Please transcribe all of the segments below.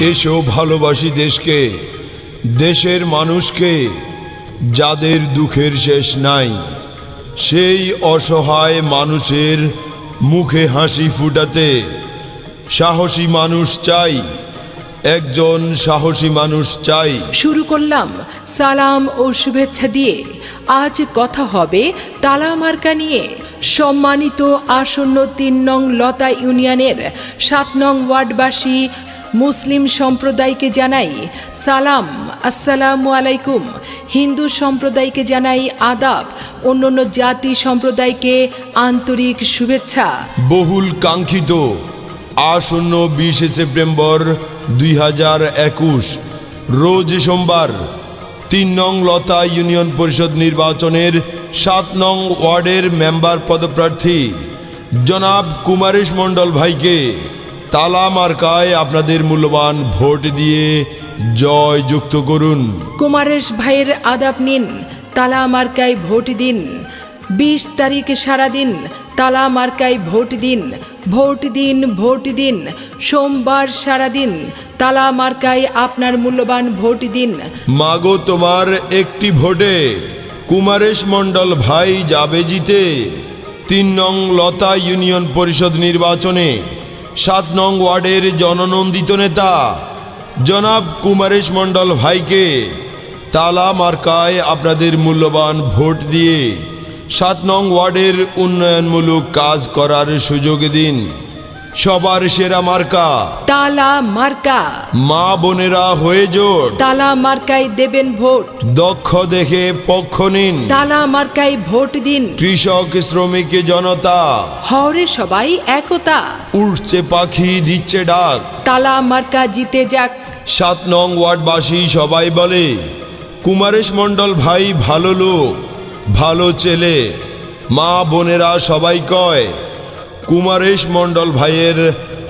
এসো ভালোবাসি দেশকে, দেশের মানুষকে, যাদের দুঃখের শেষ নাই, সেই অসহায় মানুষের মুখে হাসি ফুটাতে সাহসী মানুষ চাই, একজন সাহসী মানুষ চাই। শুরু করলাম সালাম ও শুভেচ্ছা দিয়ে। আজ কথা হবে তালা মার্কা নিয়ে। সম্মানিত আসন্ন ৩ নং লতা ইউনিয়নের ৭ নং ওয়ার্ডবাসী মুসলিম সম্প্রদায়কে জানাই সালাম, আসসালামু আলাইকুম। হিন্দু সম্প্রদায়কে জানাই আদাব, অন্যান্য জাতি সম্প্রদায়কে আন্তরিক শুভেচ্ছা। বহুল কাঙ্ক্ষিত আসন্ন ২০ সেপ্টেম্বর ২০২১ রোজ সোমবার ৩ নং লতা ইউনিয়ন পরিষদ নির্বাচনের ৭ নং ওয়ার্ডের মেম্বার পদপ্রার্থী জনাব কুমারেশ মণ্ডল ভাইকে তালা মার্কায় আপনাদের মূল্যবান ভোট দিয়ে জয়যুক্ত করুন। কুমারেশ ভাইয়ের আদাব নিন, তালা মার্কায় ভোট দিন। ২০ তারিখ সারাদিন তালা মার্কায় ভোট দিন, ভোট দিন, ভোট দিন। সোমবার সারাদিন তালা মার্কায় আপনার মূল্যবান ভোট দিন। মাগো তোমার একটি ভোটে কুমারেশ মণ্ডল ভাই যাবে জিতে। ৩ নং লতা ইউনিয়ন পরিষদ নির্বাচনে ৭ নং ওয়ার্ডের জননন্দিত নেতা জনাব কুমারেশ মণ্ডল ভাইকে তালা মার্কায় আপনাদের মূল্যবান ভোট দিয়ে ৭ নং ওয়ার্ডের উন্নয়নমূলক কাজ করার সুযোগ দিন। সবার সেরা মার্কা তালা মার্কা। মা বোনেরা হয়ে জোট, তালা মার্কায় দেবেন ভোট। দক্ষ দেখে পক্ষ নিন, তালা মার্কায় ভোট দিন। কৃষক শ্রমিক জনতা হরে সবাই একতা, উঠছে পাখি দিচ্ছে ডাক। তালা মার্কা জিতে যাক। ৭ নং ওয়ার্ডবাসী সবাই বলে কুমারেশ মণ্ডল ভাই ভালো লোক, ভালো ছেলে। মা বোনেরা সবাই কয় কুমারেশ মণ্ডল ভাইয়ের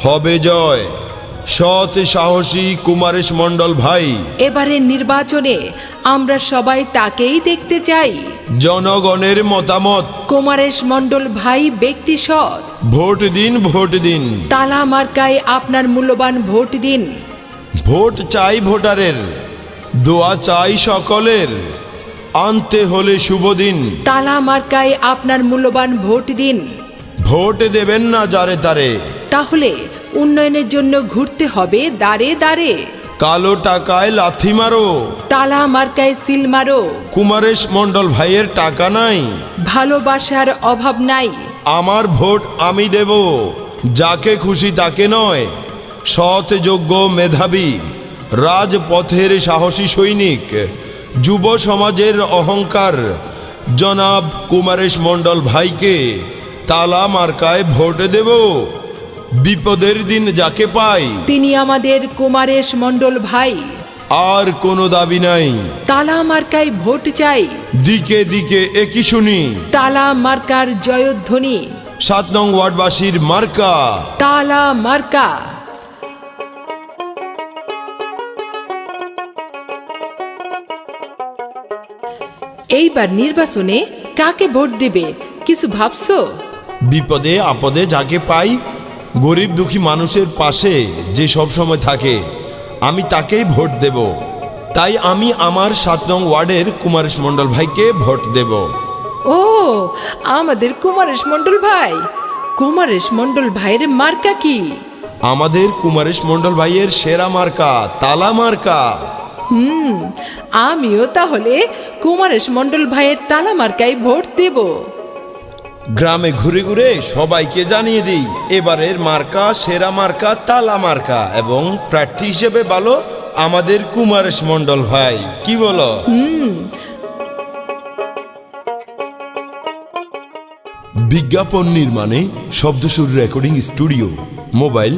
হবে জয়। সৎ সাহসী কুমারেশ মণ্ডল ভাই, এবারে নির্বাচনে আমরা সবাই তাকেই দেখতে চাই। জনগণের মতামত কুমারেশ মণ্ডল ভাই ব্যক্তি সৎ। ভোট দিন, ভোট দিন, তালা মার্কায় আপনার মূল্যবান ভোট দিন। ভোট চাই ভোটারের, দোয়া চাই সকলের, আনতে হলে শুভ দিন। তালা মার্কায় আপনার মূল্যবান ভোট দিন। ভোট দেবেন না যারে তারে, তাহলে উন্নয়নের জন্য ঘুরতে হবে দাঁড়ে দাঁড়ে। কালো টাকায় লাথি মারো, তালা মার্কায় সিল মারো। কুমারেশ মণ্ডল ভাইয়ের টাকা নাই, ভালোবাসার অভাব নাই। আমার ভোট আমি দেব, যাকে খুশি তাকে নয়। সৎ যোগ্য মেধাবী রাজপথের সাহসী সৈনিক, যুব সমাজের অহংকার জনাব কুমারেশ মণ্ডল ভাইকে তালা মার্কায় ভোট দেব। বিপদের দিন যাকে পাই তিনি আমাদের কুমারেশ মণ্ডল ভাই। আর কোনো দাবি নাই, তালা মার্কায় ভোট চাই। দিকে দিকে একই শুনি, তালা মার্কার জয়ধ্বনি। ৭ নং ওয়ার্ডবাসীর মার্কা তালা মার্কা। এইবার নির্বাচনে কাকে ভোট দেবে কিছু ভাবছো? বিপদে আপদে যাকে পাই, গরিব দুঃখী মানুষের পাশে যে সব সময় থাকে, আমি তাকেই ভোট দেব। তাই আমি আমার ৭ নং ওয়ার্ডের কুমারেশ মণ্ডল ভাইকে ভোট দেব। ও, আমাদের কুমারেশ মণ্ডল ভাই। কুমারেশ মণ্ডল ভাইয়ের মার্কা কি? আমাদের কুমারেশ মণ্ডল ভাইয়ের সেরা মার্কা তালা মার্কা। আমিও তাহলে কুমারেশ মণ্ডল ভাইয়ের তালা মার্কায় ভোট দেব। গ্রামে ঘুরে ঘুরে সবাইকে জানিয়ে দিই এবারের মার্কা সেরা মার্কা তালা মার্কা, এবং প্রার্থী হিসেবে ভালো আমাদের কুমারেশ মণ্ডল ভাই। কি বলো? বিজ্ঞাপন নির্মাণে শব্দসুর রেকর্ডিং স্টুডিও, মোবাইল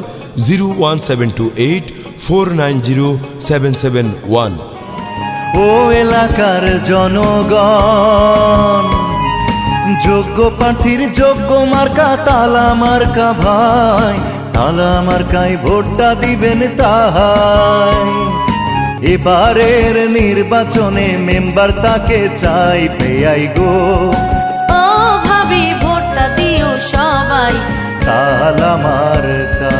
01728490771। ও এলাকার জনগণ, যোগ্য প্রার্থীর যোগ্য মার্কা তালা মার্কা ভাই। তালা মার্কায় ভোটটা দিবেন তাই। এবারের নির্বাচনে মেম্বার তাকে চাই পেয়াই গো। ও ভাবি ভোটটা দিও সবাই তালা মার্কা।